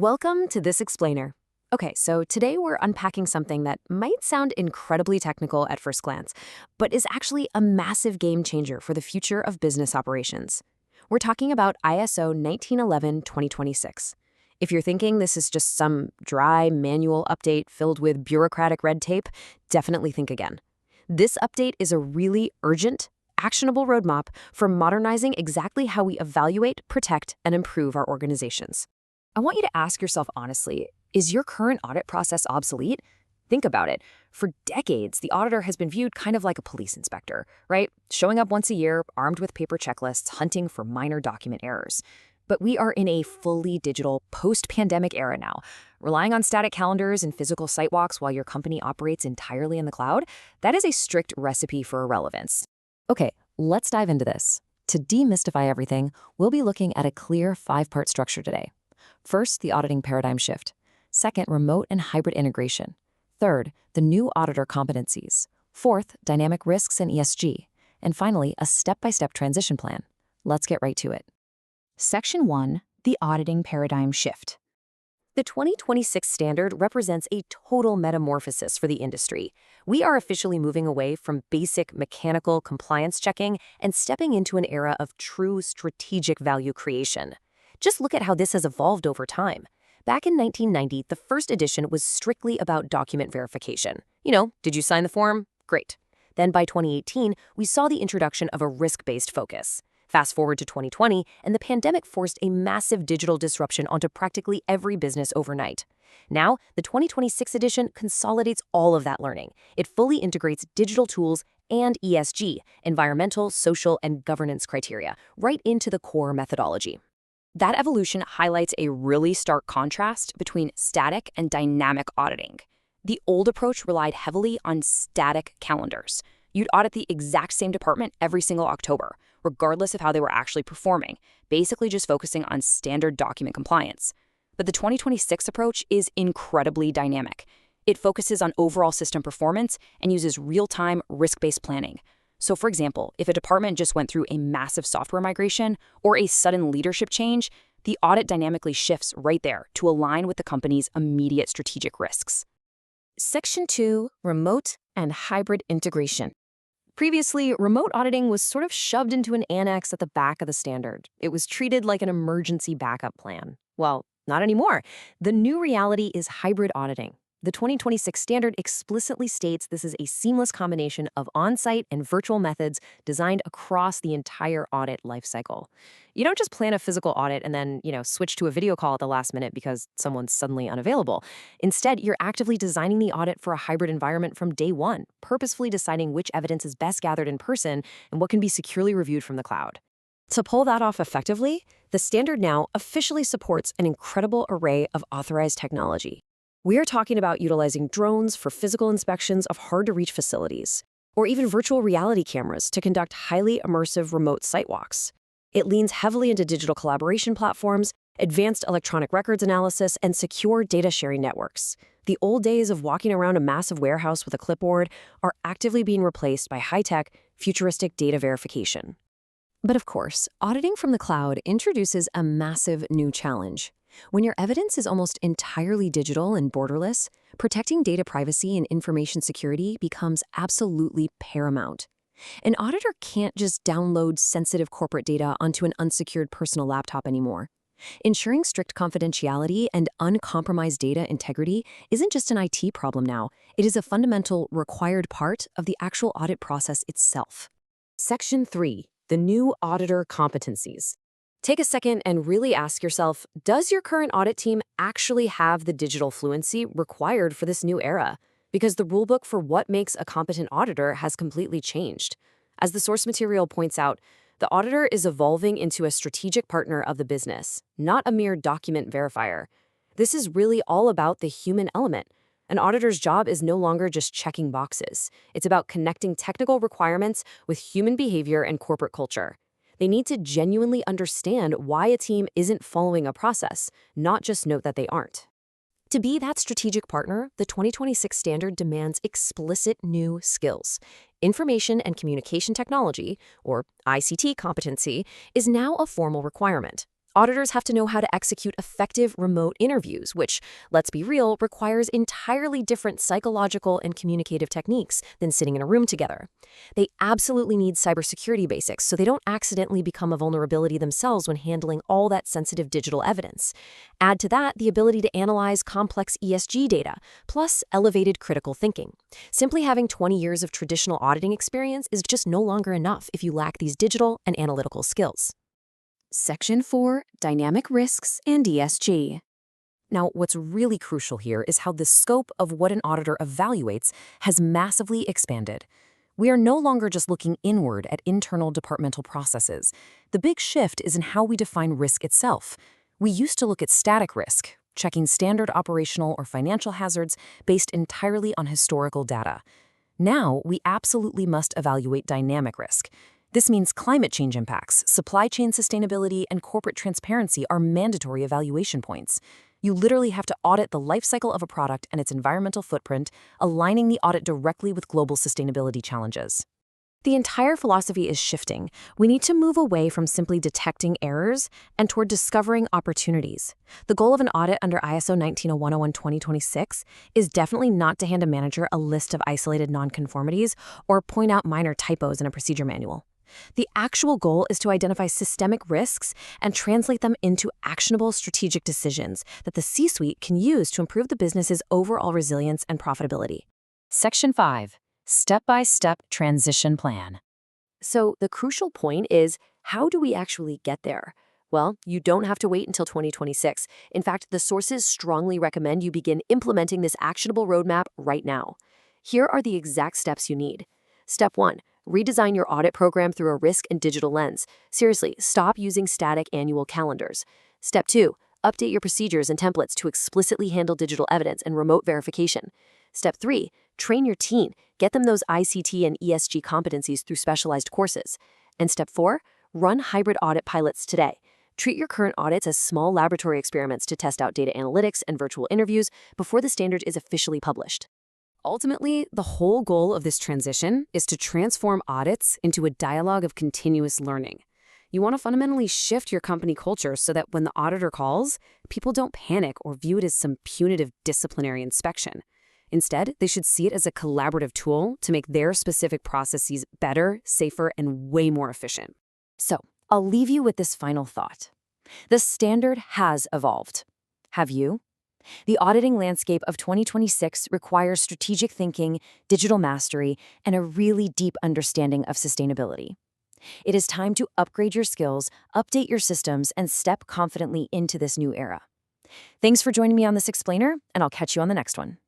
Welcome to This Explainer. Okay, so today we're unpacking something that might sound incredibly technical at first glance, but is actually a massive game changer for the future of business operations. We're talking about ISO 1911-2026. If you're thinking this is just some dry manual update filled with bureaucratic red tape, definitely think again. This update is a really urgent, actionable roadmap for modernizing exactly how we evaluate, protect, and improve our organizations. I want you to ask yourself honestly, is your current audit process obsolete? Think about it. For decades, the auditor has been viewed kind of like a police inspector, right? Showing up once a year, armed with paper checklists, hunting for minor document errors. But we are in a fully digital, post-pandemic era now. Relying on static calendars and physical site walks while your company operates entirely in the cloud, that is a strict recipe for irrelevance. Okay, let's dive into this. To demystify everything, we'll be looking at a clear 5-part structure today. First, the auditing paradigm shift. Second, remote and hybrid integration. Third, the new auditor competencies. Fourth, dynamic risks and ESG. And finally, a step-by-step transition plan. Let's get right to it. Section 1, the auditing paradigm shift. The 2026 standard represents a total metamorphosis for the industry. We are officially moving away from basic mechanical compliance checking and stepping into an era of true strategic value creation. Just look at how this has evolved over time. Back in 1990, the first edition was strictly about document verification. Did you sign the form? Great. Then by 2018, we saw the introduction of a risk-based focus. Fast forward to 2020, and the pandemic forced a massive digital disruption onto practically every business overnight. Now, the 2026 edition consolidates all of that learning. It fully integrates digital tools and ESG, environmental, social, and governance criteria, right into the core methodology. That evolution highlights a really stark contrast between static and dynamic auditing. The old approach relied heavily on static calendars. You'd audit the exact same department every single October, regardless of how they were actually performing, basically just focusing on standard document compliance. But the 2026 approach is incredibly dynamic. It focuses on overall system performance and uses real-time, risk-based planning. So for example, if a department just went through a massive software migration or a sudden leadership change, the audit dynamically shifts right there to align with the company's immediate strategic risks. Section 2, remote and hybrid integration. Previously, remote auditing was sort of shoved into an annex at the back of the standard. It was treated like an emergency backup plan. Well, not anymore. The new reality is hybrid auditing. The 2026 standard explicitly states this is a seamless combination of on-site and virtual methods designed across the entire audit lifecycle. You don't just plan a physical audit and then, switch to a video call at the last minute because someone's suddenly unavailable. Instead, you're actively designing the audit for a hybrid environment from day one, purposefully deciding which evidence is best gathered in person and what can be securely reviewed from the cloud. To pull that off effectively, the standard now officially supports an incredible array of authorized technology. We are talking about utilizing drones for physical inspections of hard-to-reach facilities, or even virtual reality cameras to conduct highly immersive remote site walks. It leans heavily into digital collaboration platforms, advanced electronic records analysis, and secure data sharing networks. The old days of walking around a massive warehouse with a clipboard are actively being replaced by high-tech, futuristic data verification. But of course, auditing from the cloud introduces a massive new challenge. When your evidence is almost entirely digital and borderless, protecting data privacy and information security becomes absolutely paramount. An auditor can't just download sensitive corporate data onto an unsecured personal laptop anymore. Ensuring strict confidentiality and uncompromised data integrity isn't just an IT problem now, it is a fundamental required part of the actual audit process itself. Section 3, the new auditor competencies. Take a second and really ask yourself, does your current audit team actually have the digital fluency required for this new era? Because the rulebook for what makes a competent auditor has completely changed. As the source material points out, the auditor is evolving into a strategic partner of the business, not a mere document verifier. This is really all about the human element. An auditor's job is no longer just checking boxes. It's about connecting technical requirements with human behavior and corporate culture. They need to genuinely understand why a team isn't following a process, not just note that they aren't. To be that strategic partner, the 2026 standard demands explicit new skills. Information and communication technology, or ICT competency, is now a formal requirement. Auditors have to know how to execute effective remote interviews, which, let's be real, requires entirely different psychological and communicative techniques than sitting in a room together. They absolutely need cybersecurity basics so they don't accidentally become a vulnerability themselves when handling all that sensitive digital evidence. Add to that the ability to analyze complex ESG data, plus elevated critical thinking. Simply having 20 years of traditional auditing experience is just no longer enough if you lack these digital and analytical skills. Section 4, Dynamic Risks and ESG. Now, what's really crucial here is how the scope of what an auditor evaluates has massively expanded. We are no longer just looking inward at internal departmental processes. The big shift is in how we define risk itself. We used to look at static risk, checking standard operational or financial hazards based entirely on historical data. Now, we absolutely must evaluate dynamic risk. This means climate change impacts, supply chain sustainability, and corporate transparency are mandatory evaluation points. You literally have to audit the life cycle of a product and its environmental footprint, aligning the audit directly with global sustainability challenges. The entire philosophy is shifting. We need to move away from simply detecting errors and toward discovering opportunities. The goal of an audit under ISO 19001:2026 is definitely not to hand a manager a list of isolated nonconformities or point out minor typos in a procedure manual. The actual goal is to identify systemic risks and translate them into actionable strategic decisions that the C-suite can use to improve the business's overall resilience and profitability. Section 5. Step-by-step transition plan. So the crucial point is, how do we actually get there? Well, you don't have to wait until 2026. In fact, the sources strongly recommend you begin implementing this actionable roadmap right now. Here are the exact steps you need. Step 1. Redesign your audit program through a risk and digital lens. Seriously, stop using static annual calendars. Step 2. Update your procedures and templates to explicitly handle digital evidence and remote verification. Step 3. Train your team. Get them those ICT and ESG competencies through specialized courses. And Step 4. Run hybrid audit pilots today. Treat your current audits as small laboratory experiments to test out data analytics and virtual interviews before the standard is officially published. Ultimately, the whole goal of this transition is to transform audits into a dialogue of continuous learning. You want to fundamentally shift your company culture so that when the auditor calls, people don't panic or view it as some punitive disciplinary inspection. Instead, they should see it as a collaborative tool to make their specific processes better, safer, and way more efficient. So, I'll leave you with this final thought. The standard has evolved. Have you? The auditing landscape of 2026 requires strategic thinking, digital mastery, and a really deep understanding of sustainability. It is time to upgrade your skills, update your systems, and step confidently into this new era. Thanks for joining me on this explainer, and I'll catch you on the next one.